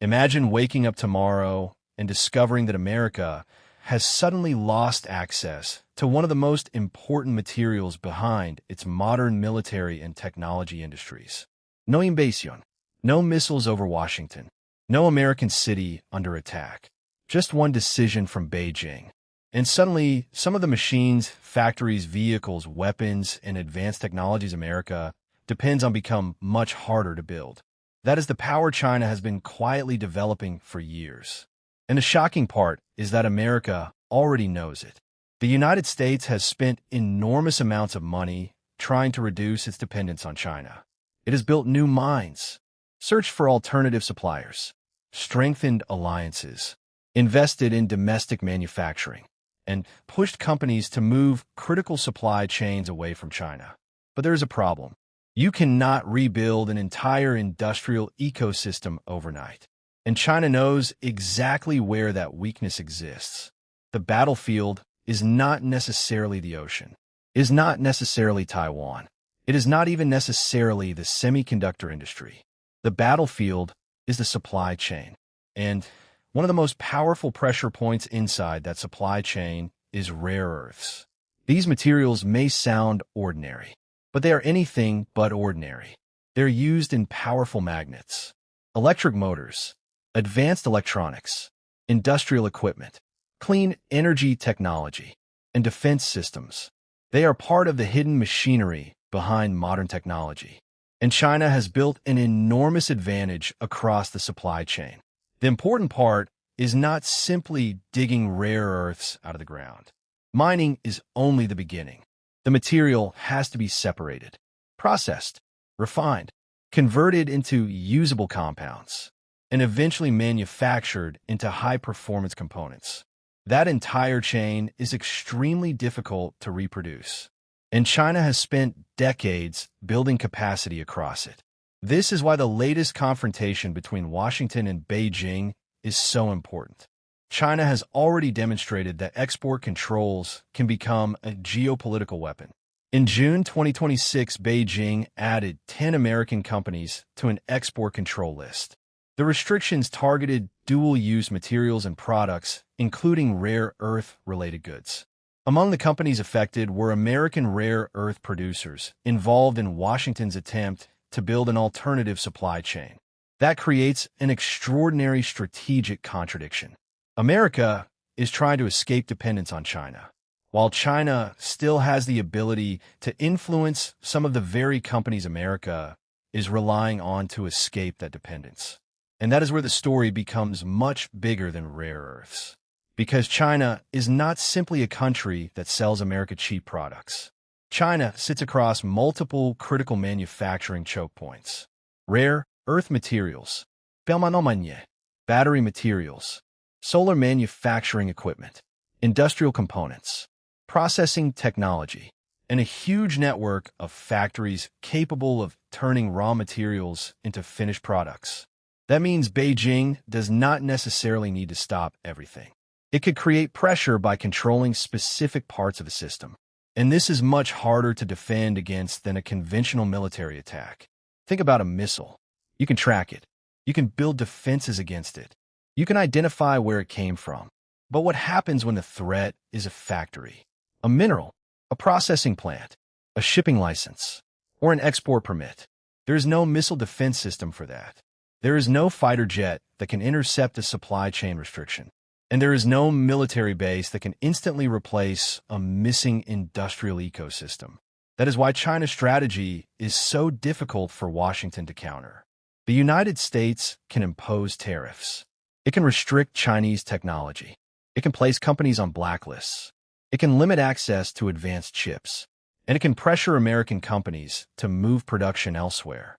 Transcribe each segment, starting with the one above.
Imagine waking up tomorrow and discovering that America has suddenly lost access to one of the most important materials behind its modern military and technology industries. No invasion, no missiles over Washington, no American city under attack. Just one decision from Beijing. And suddenly, some of the machines, factories, vehicles, weapons, and advanced technologies America depends on become much harder to build. That is the power China has been quietly developing for years. And the shocking part is that America already knows it. The United States has spent enormous amounts of money trying to reduce its dependence on China. It has built new mines, searched for alternative suppliers, strengthened alliances, invested in domestic manufacturing, and pushed companies to move critical supply chains away from China. But there is a problem. You cannot rebuild an entire industrial ecosystem overnight. And China knows exactly where that weakness exists. The battlefield is not necessarily the ocean, is not necessarily Taiwan. It is not even necessarily the semiconductor industry. The battlefield is the supply chain. And one of the most powerful pressure points inside that supply chain is rare earths. These materials may sound ordinary, but they are anything but ordinary. They're used in powerful magnets, electric motors, advanced electronics, industrial equipment, clean energy technology, and defense systems. They are part of the hidden machinery behind modern technology. And China has built an enormous advantage across the supply chain. The important part is not simply digging rare earths out of the ground. Mining is only the beginning. The material has to be separated, processed, refined, converted into usable compounds, and eventually manufactured into high-performance components. That entire chain is extremely difficult to reproduce, and China has spent decades building capacity across it. This is why the latest confrontation between Washington and Beijing is so important. China has already demonstrated that export controls can become a geopolitical weapon. In June 2026, Beijing added 10 American companies to an export control list. The restrictions targeted dual-use materials and products, including rare earth-related goods. Among the companies affected were American rare earth producers involved in Washington's attempt to build an alternative supply chain. That creates an extraordinary strategic contradiction. America is trying to escape dependence on China, while China still has the ability to influence some of the very companies America is relying on to escape that dependence. And that is where the story becomes much bigger than rare earths. Because China is not simply a country that sells America cheap products. China sits across multiple critical manufacturing choke points. Rare earth materials, battery materials, solar manufacturing equipment, industrial components, processing technology, and a huge network of factories capable of turning raw materials into finished products. That means Beijing does not necessarily need to stop everything. It could create pressure by controlling specific parts of a system. And this is much harder to defend against than a conventional military attack. Think about a missile. You can track it. You can build defenses against it. You can identify where it came from. But what happens when the threat is a factory, a mineral, a processing plant, a shipping license, or an export permit? There is no missile defense system for that. There is no fighter jet that can intercept a supply chain restriction. And there is no military base that can instantly replace a missing industrial ecosystem. That is why China's strategy is so difficult for Washington to counter. The United States can impose tariffs. It can restrict Chinese technology. It can place companies on blacklists. It can limit access to advanced chips. And it can pressure American companies to move production elsewhere.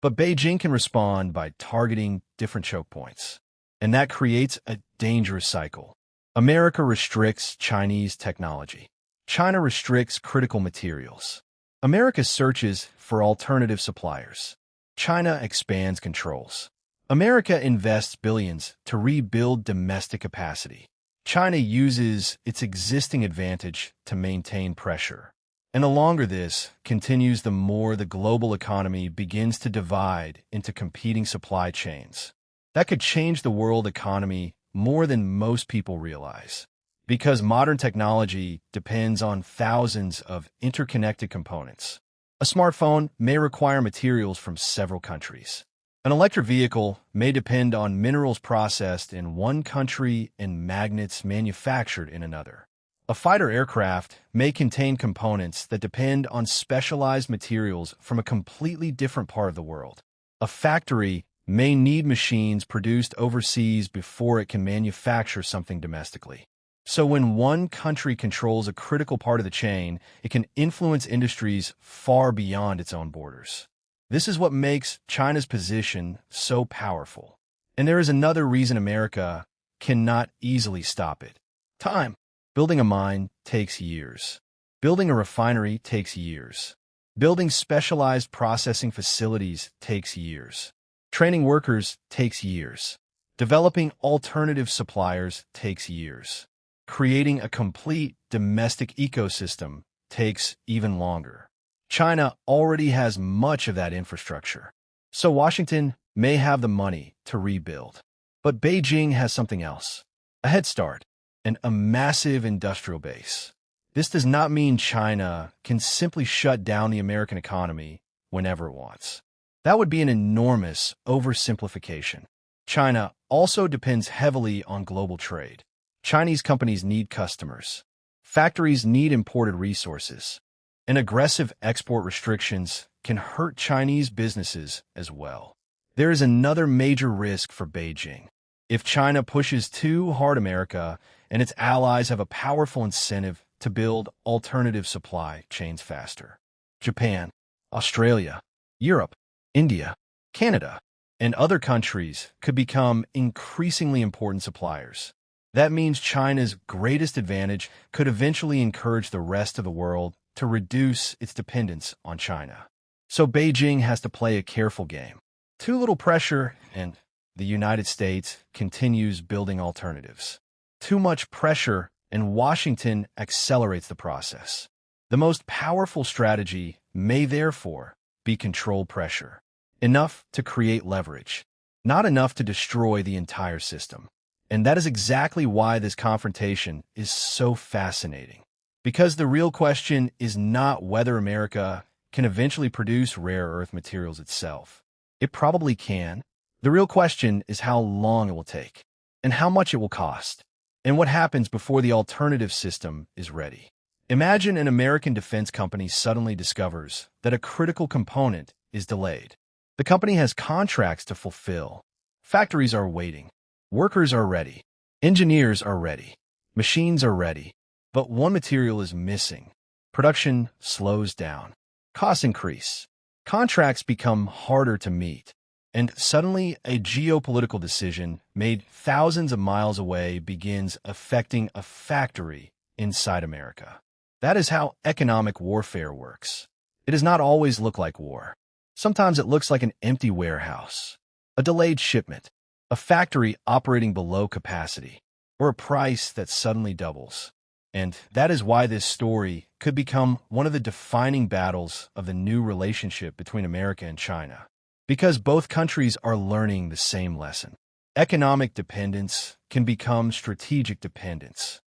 But Beijing can respond by targeting different choke points. And that creates a dangerous cycle. America restricts Chinese technology. China restricts critical materials. America searches for alternative suppliers. China expands controls. America invests billions to rebuild domestic capacity. China uses its existing advantage to maintain pressure. And the longer this continues, the more the global economy begins to divide into competing supply chains. That could change the world economy more than most people realize. Because modern technology depends on thousands of interconnected components. A smartphone may require materials from several countries. An electric vehicle may depend on minerals processed in one country and magnets manufactured in another. A fighter aircraft may contain components that depend on specialized materials from a completely different part of the world. A factory may need machines produced overseas before it can manufacture something domestically. So when one country controls a critical part of the chain, it can influence industries far beyond its own borders. This is what makes China's position so powerful. And there is another reason America cannot easily stop it. Time. Building a mine takes years. Building a refinery takes years. Building specialized processing facilities takes years. Training workers takes years. Developing alternative suppliers takes years. Creating a complete domestic ecosystem takes even longer. China already has much of that infrastructure. So Washington may have the money to rebuild. But Beijing has something else. A head start and a massive industrial base. This does not mean China can simply shut down the American economy whenever it wants. That would be an enormous oversimplification. China also depends heavily on global trade. Chinese companies need customers. Factories need imported resources. And aggressive export restrictions can hurt Chinese businesses as well. There is another major risk for Beijing. If China pushes too hard, America and its allies have a powerful incentive to build alternative supply chains faster. Japan, Australia, Europe, India, Canada, and other countries could become increasingly important suppliers. That means China's greatest advantage could eventually encourage the rest of the world to reduce its dependence on China. So Beijing has to play a careful game. Too little pressure, and the United States continues building alternatives. Too much pressure, and Washington accelerates the process. The most powerful strategy may therefore be controlled pressure. Enough to create leverage, not enough to destroy the entire system. And that is exactly why this confrontation is so fascinating. Because the real question is not whether America can eventually produce rare earth materials itself. It probably can. The real question is how long it will take, and how much it will cost, and what happens before the alternative system is ready. Imagine an American defense company suddenly discovers that a critical component is delayed. The company has contracts to fulfill. Factories are waiting. Workers are ready. Engineers are ready. Machines are ready. But one material is missing. Production slows down. Costs increase. Contracts become harder to meet. And suddenly, a geopolitical decision made thousands of miles away begins affecting a factory inside America. That is how economic warfare works. It does not always look like war. Sometimes it looks like an empty warehouse, a delayed shipment, a factory operating below capacity, or a price that suddenly doubles. And that is why this story could become one of the defining battles of the new relationship between America and China. Because both countries are learning the same lesson. Economic dependence can become strategic dependence.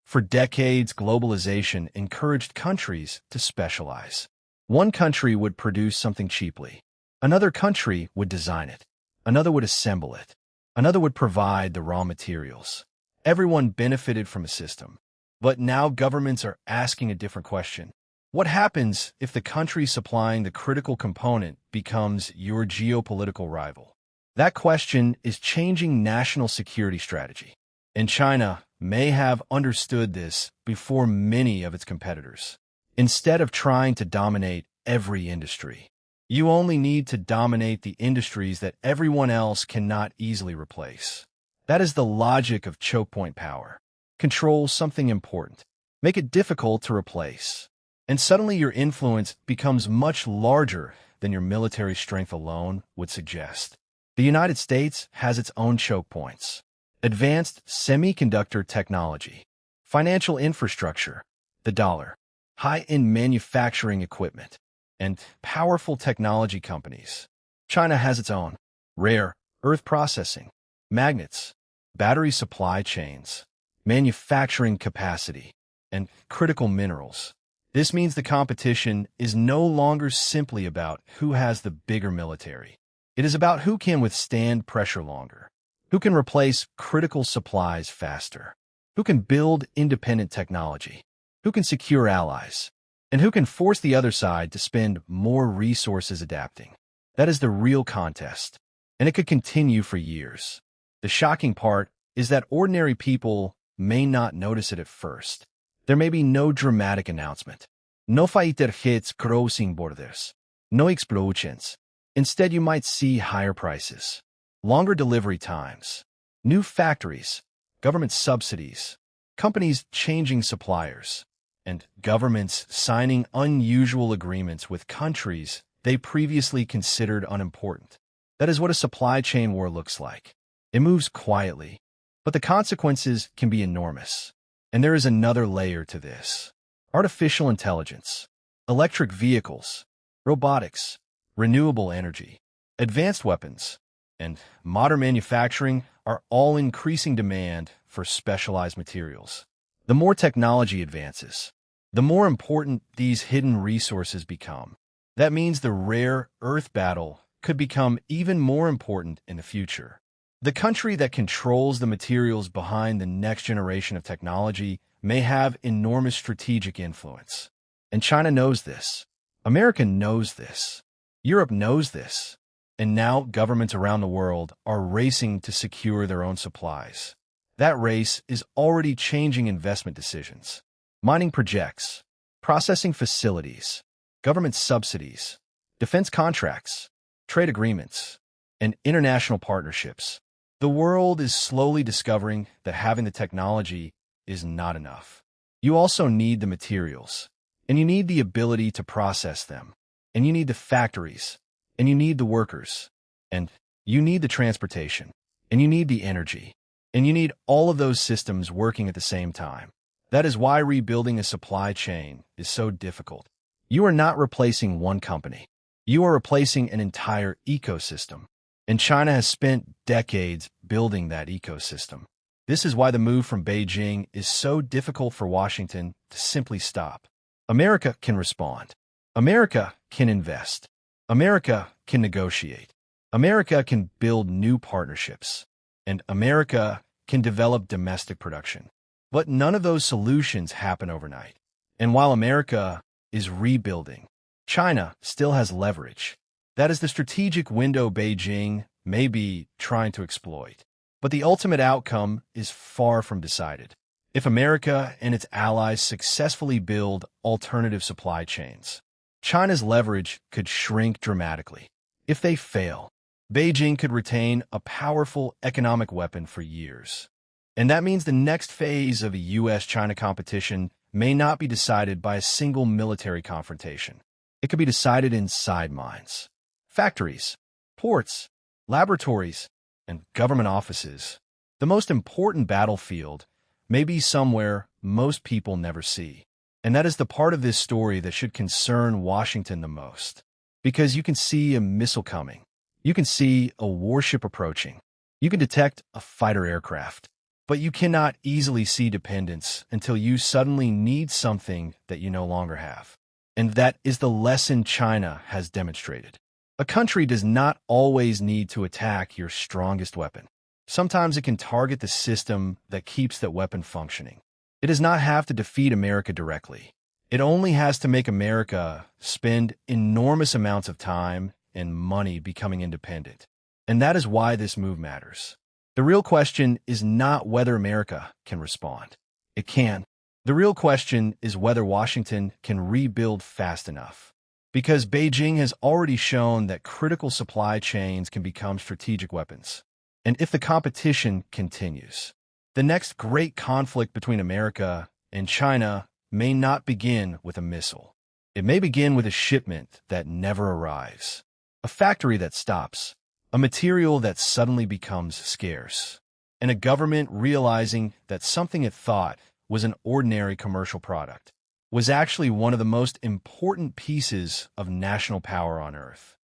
For decades, globalization encouraged countries to specialize. One country would produce something cheaply. Another country would design it. Another would assemble it. Another would provide the raw materials. Everyone benefited from a system. But now governments are asking a different question. What happens if the country supplying the critical component becomes your geopolitical rival? That question is changing national security strategy. And China may have understood this before many of its competitors. Instead of trying to dominate every industry, you only need to dominate the industries that everyone else cannot easily replace. That is the logic of choke point power. Control something important. Make it difficult to replace. And suddenly your influence becomes much larger than your military strength alone would suggest. The United States has its own choke points. Advanced semiconductor technology, financial infrastructure, the dollar, high-end manufacturing equipment, and powerful technology companies. China has its own rare earth processing, magnets, battery supply chains, manufacturing capacity, and critical minerals. This means the competition is no longer simply about who has the bigger military. It is about who can withstand pressure longer, who can replace critical supplies faster, who can build independent technology, who can secure allies, and who can force the other side to spend more resources adapting. That is the real contest, and it could continue for years. The shocking part is that ordinary people may not notice it at first. There may be no dramatic announcement, no fighter jets crossing borders, no explosions. Instead, you might see higher prices, longer delivery times, new factories, government subsidies, companies changing suppliers, and governments signing unusual agreements with countries they previously considered unimportant. That is what a supply chain war looks like. It moves quietly, but the consequences can be enormous. And there is another layer to this. Artificial intelligence, electric vehicles, robotics, renewable energy, advanced weapons, and modern manufacturing are all increasing demand for specialized materials. The more technology advances, the more important these hidden resources become. That means the rare earth battle could become even more important in the future. The country that controls the materials behind the next generation of technology may have enormous strategic influence. And China knows this. America knows this. Europe knows this. And now governments around the world are racing to secure their own supplies. That race is already changing investment decisions. Mining projects, processing facilities, government subsidies, defense contracts, trade agreements, and international partnerships. The world is slowly discovering that having the technology is not enough. You also need the materials, and you need the ability to process them, and you need the factories, and you need the workers, and you need the transportation, and you need the energy, and you need all of those systems working at the same time. That is why rebuilding a supply chain is so difficult. You are not replacing one company. You are replacing an entire ecosystem. And China has spent decades building that ecosystem. This is why the move from Beijing is so difficult for Washington to simply stop. America can respond. America can invest. America can negotiate. America can build new partnerships. And America can develop domestic production. But none of those solutions happen overnight. And while America is rebuilding, China still has leverage. That is the strategic window Beijing may be trying to exploit. But the ultimate outcome is far from decided. If America and its allies successfully build alternative supply chains, China's leverage could shrink dramatically. If they fail, Beijing could retain a powerful economic weapon for years. And that means the next phase of a U.S.-China competition may not be decided by a single military confrontation. It could be decided in side mines, factories, ports, laboratories, and government offices. The most important battlefield may be somewhere most people never see. And that is the part of this story that should concern Washington the most. Because you can see a missile coming. You can see a warship approaching. You can detect a fighter aircraft. But you cannot easily see dependence until you suddenly need something that you no longer have. And that is the lesson China has demonstrated. A country does not always need to attack your strongest weapon. Sometimes it can target the system that keeps that weapon functioning. It does not have to defeat America directly. It only has to make America spend enormous amounts of time and money becoming independent. And that is why this move matters. The real question is not whether America can respond. It can. The real question is whether Washington can rebuild fast enough. Because Beijing has already shown that critical supply chains can become strategic weapons. And if the competition continues, the next great conflict between America and China may not begin with a missile. It may begin with a shipment that never arrives, a factory that stops, a material that suddenly becomes scarce, and a government realizing that something it thought was an ordinary commercial product was actually one of the most important pieces of national power on Earth.